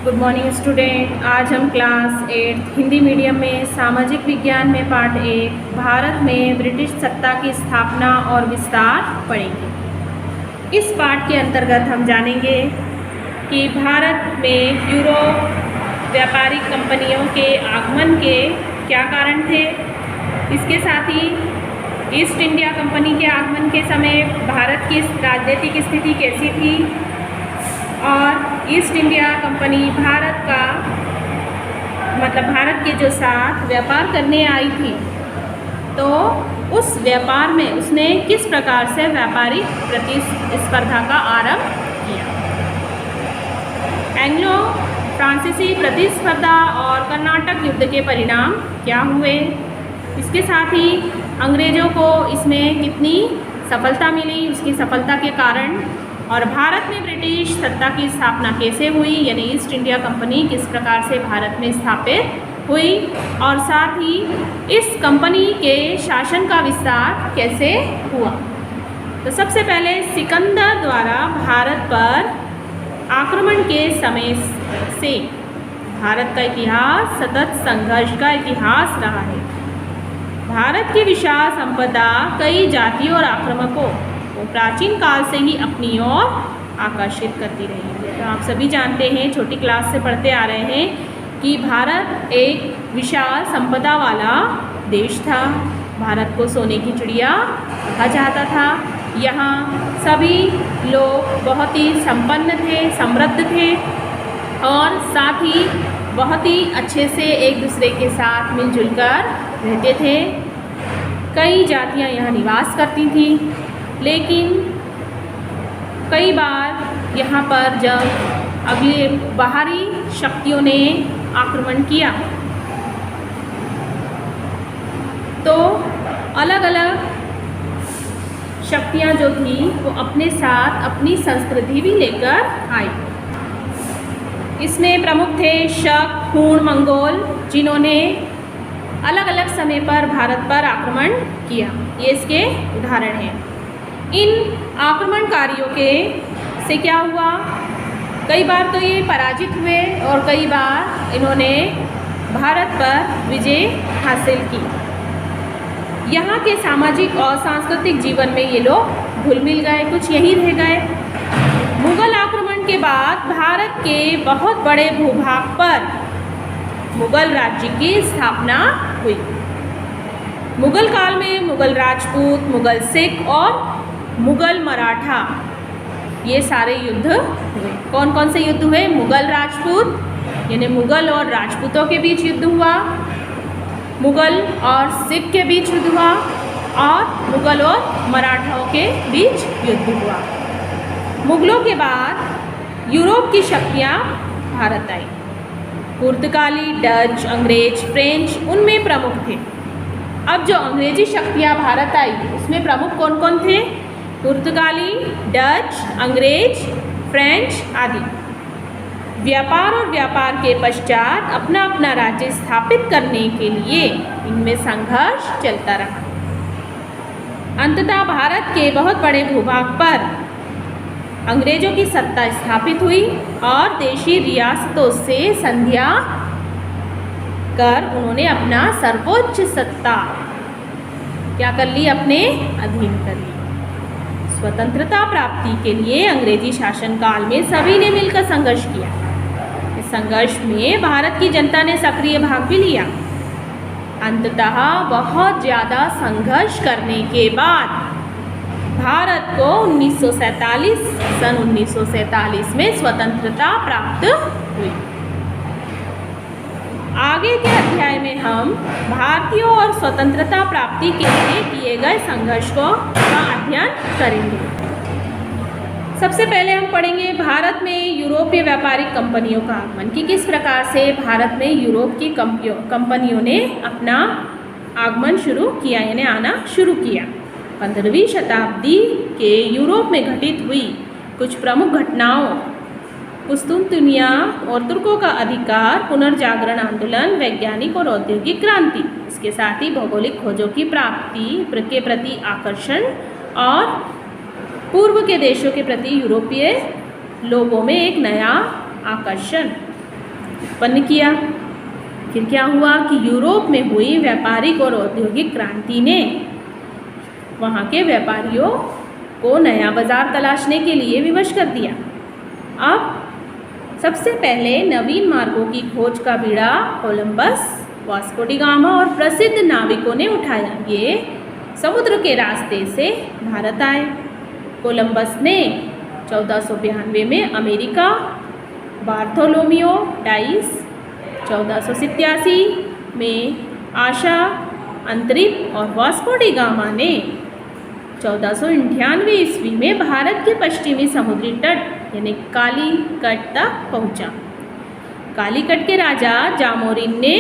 Good morning student. आज हम class 8 Hindi medium में सामाजिक विज्ञान में पार्ट 1 भारत में ब्रिटिश सत्ता की स्थापना और विस्तार पढ़ेंगे। इस पाठ के अंतर्गत हम जानेंगे कि भारत में यूरोप व्यापारिक कंपनियों के आगमन के क्या कारण थे। इसके साथ ही ईस्ट इंडिया कंपनी के आगमन के समय भारत की राजनीतिक स्थिति कैसी थी और ईस्ट इंडिया कंपनी भारत के जो साथ व्यापार करने आई थी, तो उस व्यापार में उसने किस प्रकार से व्यापारिक प्रतिस्पर्धा का आरंभ किया। एंग्लो फ्रांसीसी प्रतिस्पर्धा और कर्नाटक युद्ध के परिणाम क्या हुए। इसके साथ ही अंग्रेज़ों को इसमें कितनी सफलता मिली, उसकी सफलता के कारण, और भारत में ब्रिटिश सत्ता की स्थापना कैसे हुई, यानी ईस्ट इंडिया कंपनी किस प्रकार से भारत में स्थापित हुई, और साथ ही इस कंपनी के शासन का विस्तार कैसे हुआ। तो सबसे पहले सिकंदर द्वारा भारत पर आक्रमण के समय से भारत का इतिहास सतत संघर्ष का इतिहास रहा है। भारत की विशाल संपदा कई जातियों और आक्रामकों वो प्राचीन काल से ही अपनी ओर आकर्षित करती रही है। तो आप सभी जानते हैं, छोटी क्लास से पढ़ते आ रहे हैं कि भारत एक विशाल संपदा वाला देश था। भारत को सोने की चिड़िया कहा जाता था। यहाँ सभी लोग बहुत ही संपन्न थे, समृद्ध थे और साथ ही बहुत ही अच्छे से एक दूसरे के साथ मिलजुल कर रहते थे। कई जातियाँ यहाँ निवास करती थीं, लेकिन कई बार यहाँ पर जब अगले बाहरी शक्तियों ने आक्रमण किया, तो अलग अलग शक्तियाँ जो थी वो अपने साथ अपनी संस्कृति भी लेकर आई। इसमें प्रमुख थे शक, हूण, मंगोल, जिन्होंने अलग अलग समय पर भारत पर आक्रमण किया। ये इसके उदाहरण हैं। इन आक्रमणकारियों के से क्या हुआ, कई बार तो ये पराजित हुए और कई बार इन्होंने भारत पर विजय हासिल की। यहाँ के सामाजिक और सांस्कृतिक जीवन में ये लोग घुल मिल गए, कुछ यहीं रह गए। मुगल आक्रमण के बाद भारत के बहुत बड़े भूभाग पर मुगल राज्य की स्थापना हुई। मुगल काल में मुगल राजपूत, मुगल सिख और मुगल मराठा, ये सारे युद्ध हुए। कौन कौन से युद्ध हुए? मुगल राजपूत यानी मुगल और राजपूतों के बीच युद्ध हुआ, मुगल और सिख के बीच युद्ध हुआ, और मुगल और मराठाओं के बीच युद्ध हुआ। मुगलों के बाद यूरोप की शक्तियाँ भारत आई। पुर्तगाली, डच, अंग्रेज, फ्रेंच उनमें प्रमुख थे। अब जो अंग्रेजी शक्तियाँ भारत आई उसमें प्रमुख कौन कौन थे? पुर्तगाली, डच, अंग्रेज, फ्रेंच आदि। व्यापार और व्यापार के पश्चात अपना अपना राज्य स्थापित करने के लिए इनमें संघर्ष चलता रहा। अंततः भारत के बहुत बड़े भूभाग पर अंग्रेजों की सत्ता स्थापित हुई और देशी रियासतों से संधियाँ कर उन्होंने अपना सर्वोच्च सत्ता क्या कर ली? अपने अधीन कर ली। स्वतंत्रता प्राप्ति के लिए अंग्रेजी शासनकाल में सभी ने मिलकर संघर्ष किया। इस संघर्ष में भारत की जनता ने सक्रिय भाग भी लिया। अंततः बहुत ज़्यादा संघर्ष करने के बाद भारत को सन 1947 में स्वतंत्रता प्राप्त हुई। आगे के अध्याय में हम भारतीयों और स्वतंत्रता प्राप्ति के लिए किए गए संघर्ष का अध्ययन करेंगे। सबसे पहले हम पढ़ेंगे भारत में यूरोपीय व्यापारिक कंपनियों का आगमन, कि किस प्रकार से भारत में यूरोप की कंपनियों ने अपना आगमन शुरू किया, यानी आना शुरू किया। 15वीं शताब्दी के यूरोप में घटित हुई कुछ प्रमुख घटनाओं, कुस्तुनतुनिया और तुर्कों का अधिकार, पुनर्जागरण आंदोलन, वैज्ञानिक और औद्योगिक क्रांति, इसके साथ ही भौगोलिक खोजों की प्राप्ति के प्रति आकर्षण और पूर्व के देशों के प्रति यूरोपीय लोगों में एक नया आकर्षण, उत्पन्न किया। फिर क्या हुआ कि यूरोप में हुई व्यापारिक और औद्योगिक क्रांति ने वहाँ के व्यापारियों को नया बाजार तलाशने के लिए विवश कर दिया। अब सबसे पहले नवीन मार्गों की खोज का बीड़ा कोलंबस, वास्को डी गामा और प्रसिद्ध नाविकों ने उठाया। ये समुद्र के रास्ते से भारत आए। कोलंबस ने 1492 में अमेरिका, बार्थोलोमियो डाइस 1487 में आशा अंतरिक्ष और वास्को डी गामा ने 1498 ईस्वी में भारत के पश्चिमी समुद्री तट यानी कालीकट तक पहुंचा। कालीकट के राजा जामोरिन ने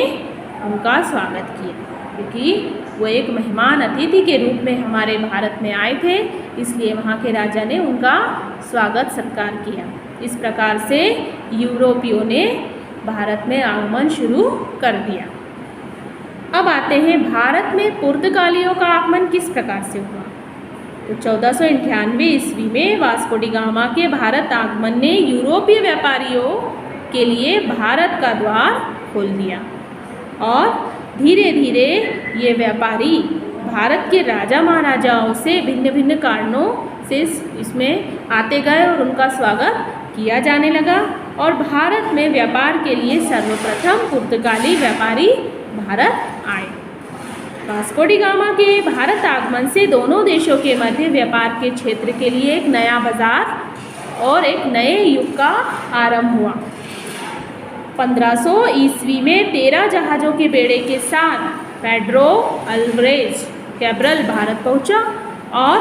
उनका स्वागत किया, क्योंकि वो एक मेहमान अतिथि के रूप में हमारे भारत में आए थे, इसलिए वहाँ के राजा ने उनका स्वागत सत्कार किया। इस प्रकार से यूरोपियों ने भारत में आगमन शुरू कर दिया। अब आते हैं भारत में पुर्तगालियों का आगमन किस प्रकार से हुआ। तो 1498 ईस्वी में वास्को डी गामा के भारत आगमन ने यूरोपीय व्यापारियों के लिए भारत का द्वार खोल दिया और धीरे धीरे ये व्यापारी भारत के राजा महाराजाओं से भिन्न भिन्न कारणों से इसमें आते गए और उनका स्वागत किया जाने लगा और भारत में व्यापार के लिए सर्वप्रथम पुर्तगाली व्यापारी भारत आए। वास्को डी गामा के भारत आगमन से दोनों देशों के मध्य व्यापार के क्षेत्र के लिए एक नया बाजार और एक नए युग का आरंभ हुआ। 1500 ईस्वी में 13 जहाज़ों के बेड़े के साथ पेड्रो अल्वारेज कैब्रल भारत पहुंचा और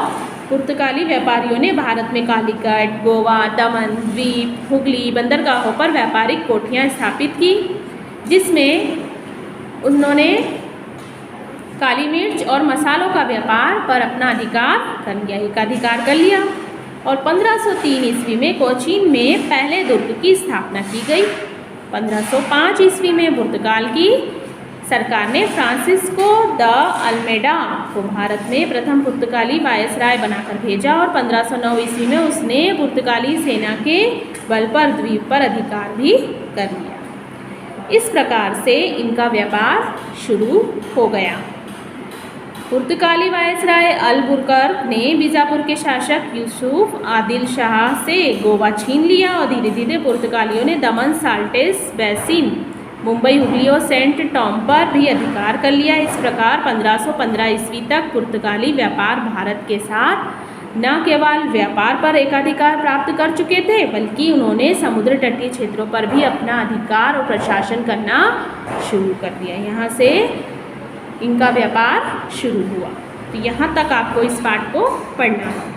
पुर्तगाली व्यापारियों ने भारत में कालीकट, गोवा, दमन द्वीप, हुगली बंदरगाहों पर व्यापारिक कोठियाँ स्थापित की, जिसमें उन्होंने काली मिर्च और मसालों का व्यापार पर अपना एकाधिकार कर लिया और 1503 ईस्वी में कोचीन में पहले दुर्ग की स्थापना की गई। 1505 ईस्वी में पुर्तगाल की सरकार ने फ्रांसिस्को द अल्मेडा को भारत में प्रथम पुर्तगाली वायसराय बनाकर भेजा और 1509 ईस्वी में उसने पुर्तगाली सेना के बल पर द्वीप पर अधिकार भी कर लिया। इस प्रकार से इनका व्यापार शुरू हो गया। पुर्तगाली वायसराय अलबुकर्क ने बीजापुर के शासक यूसुफ आदिल शाह से गोवा छीन लिया और धीरे धीरे पुर्तगालियों ने दमन, साल्टेस बेसिन, मुंबई, हुगली और सेंट टॉम पर भी अधिकार कर लिया। इस प्रकार 1515 ईस्वी तक पुर्तगाली व्यापार भारत के साथ न केवल व्यापार पर एकाधिकार प्राप्त कर चुके थे, बल्कि उन्होंने समुद्र तटीय क्षेत्रों पर भी अपना अधिकार और प्रशासन करना शुरू कर दिया। यहाँ से इनका व्यापार शुरू हुआ। तो यहाँ तक आपको इस पाठ को पढ़ना है।